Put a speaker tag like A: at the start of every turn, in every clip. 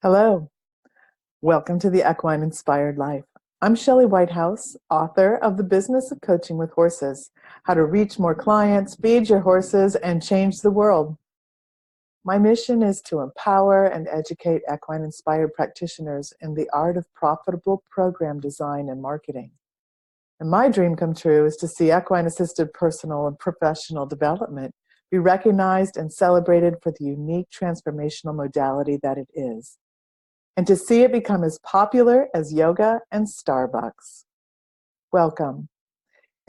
A: Hello, welcome to the Equine Inspired Life. I'm Schelli Whitehouse, author of The Business of Coaching with Horses, How to Reach More Clients, Feed Your Horses, and Change the World. My mission is to empower and educate equine-inspired practitioners in the art of profitable program design and marketing. And my dream come true is to see equine-assisted personal and professional development be recognized and celebrated for the unique transformational modality that it is, and to see it become as popular as yoga and Starbucks. Welcome.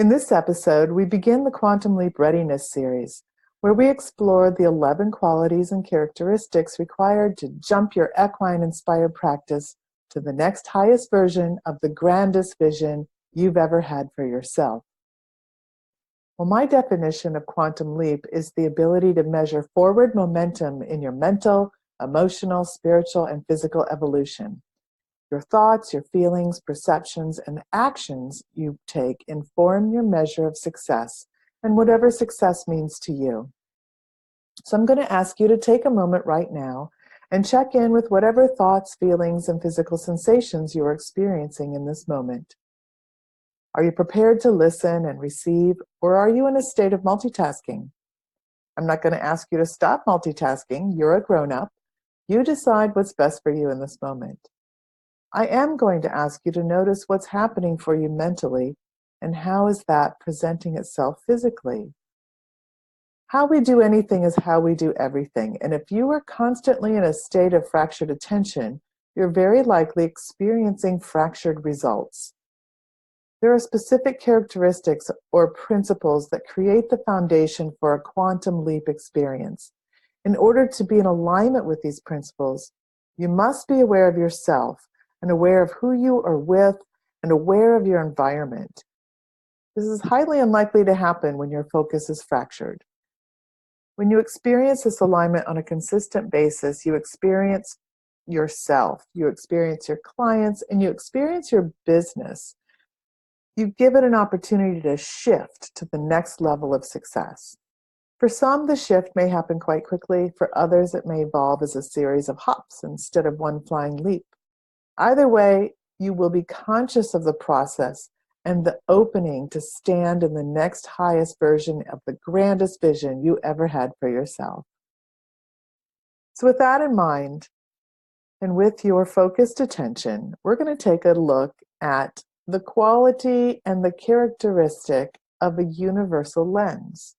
A: In this episode, we begin the Quantum Leap Readiness series, where we explore the 11 qualities and characteristics required to jump your equine-inspired practice to the next highest version of the grandest vision you've ever had for yourself. Well, my definition of quantum leap is the ability to measure forward momentum in your mental, emotional, spiritual, and physical evolution. Your thoughts, your feelings, perceptions, and actions you take inform your measure of success and whatever success means to you. So I'm going to ask you to take a moment right now and check in with whatever thoughts, feelings, and physical sensations you are experiencing in this moment. Are you prepared to listen and receive, or are you in a state of multitasking? I'm not going to ask you to stop multitasking. You're a grown-up. You decide what's best for you in this moment. I am going to ask you to notice what's happening for you mentally and how is that presenting itself physically. How we do anything is how we do everything, and if you are constantly in a state of fractured attention, you're very likely experiencing fractured results. There are specific characteristics or principles that create the foundation for a quantum leap experience. In order to be in alignment with these principles, you must be aware of yourself and aware of who you are with and aware of your environment. This is highly unlikely to happen when your focus is fractured. When you experience this alignment on a consistent basis, you experience yourself, you experience your clients, and you experience your business. You give it an opportunity to shift to the next level of success. For some, the shift may happen quite quickly. For others, it may evolve as a series of hops instead of one flying leap. Either way, you will be conscious of the process and the opening to stand in the next highest version of the grandest vision you ever had for yourself. So with that in mind, and with your focused attention, we're going to take a look at the quality and the characteristic of a universal lens.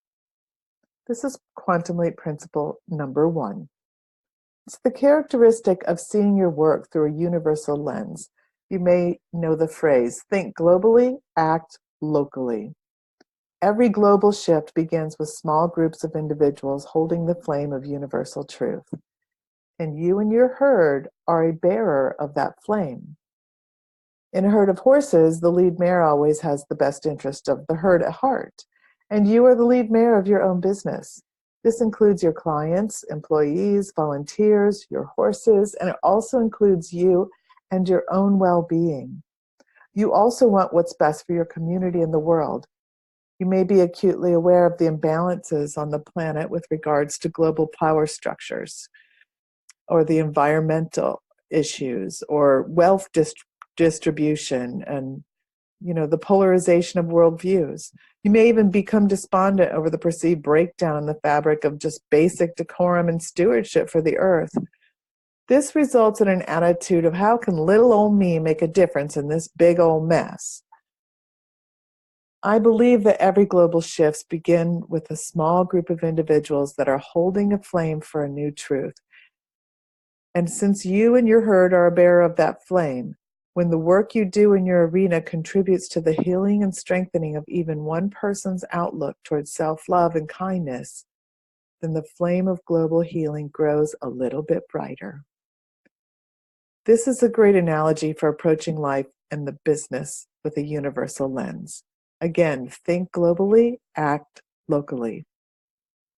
A: This is quantum leap principle number 1. It's the characteristic of seeing your work through a universal lens. You may know the phrase, think globally, act locally. Every global shift begins with small groups of individuals holding the flame of universal truth. And you and your herd are a bearer of that flame. In a herd of horses, the lead mare always has the best interest of the herd at heart, and you are the lead mare of your own business. This includes your clients, employees, volunteers, your horses, and it also includes you and your own well-being. You also want what's best for your community and the world. You may be acutely aware of the imbalances on the planet with regards to global power structures, or the environmental issues, or wealth distribution, and the polarization of worldviews. You may even become despondent over the perceived breakdown in the fabric of just basic decorum and stewardship for the earth. This results in an attitude of how can little old me make a difference in this big old mess? I believe that every global shifts begin with a small group of individuals that are holding a flame for a new truth. And since you and your herd are a bearer of that flame, when the work you do in your arena contributes to the healing and strengthening of even one person's outlook towards self-love and kindness, then the flame of global healing grows a little bit brighter. This is a great analogy for approaching life and the business with a universal lens. Again, think globally, act locally.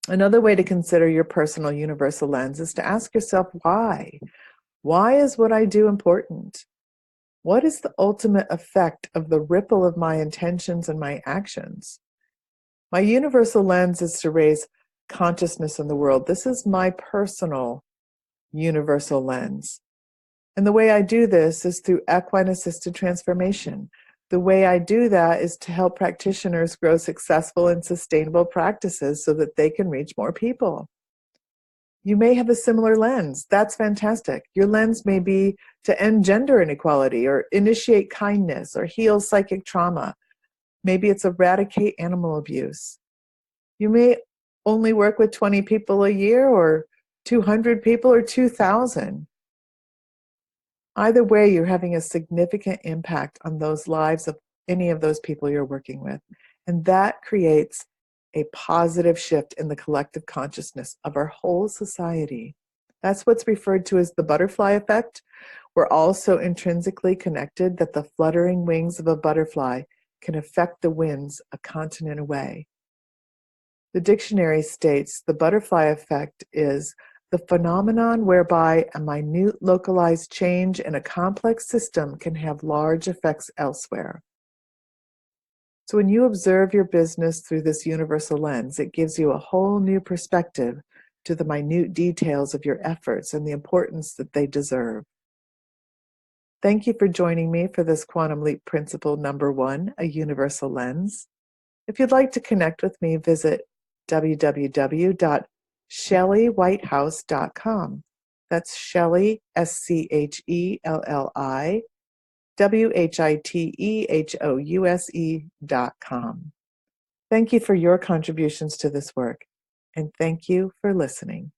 A: Another way to consider your personal universal lens is to ask yourself why. Why is what I do important? What is the ultimate effect of the ripple of my intentions and my actions? My universal lens is to raise consciousness in the world. This is my personal universal lens. And the way I do this is through equine assisted transformation. The way I do that is to help practitioners grow successful and sustainable practices so that they can reach more people. You may have a similar lens. That's fantastic. Your lens may be to end gender inequality or initiate kindness or heal psychic trauma. Maybe it's eradicate animal abuse. You may only work with 20 people a year or 200 people or 2,000. Either way, you're having a significant impact on those lives of any of those people you're working with. And that creates a positive shift in the collective consciousness of our whole society. That's what's referred to as the butterfly effect. We're also intrinsically connected that the fluttering wings of a butterfly can affect the winds a continent away. The dictionary states the butterfly effect is the phenomenon whereby a minute localized change in a complex system can have large effects elsewhere. So when you observe your business through this universal lens, it gives you a whole new perspective to the minute details of your efforts and the importance that they deserve. Thank you for joining me for this Quantum Leap Principle number 1, a universal lens. If you'd like to connect with me, visit www.schelliwhitehouse.com. That's Schelli, Schelli, Whitehouse.com. Thank you for your contributions to this work, and thank you for listening.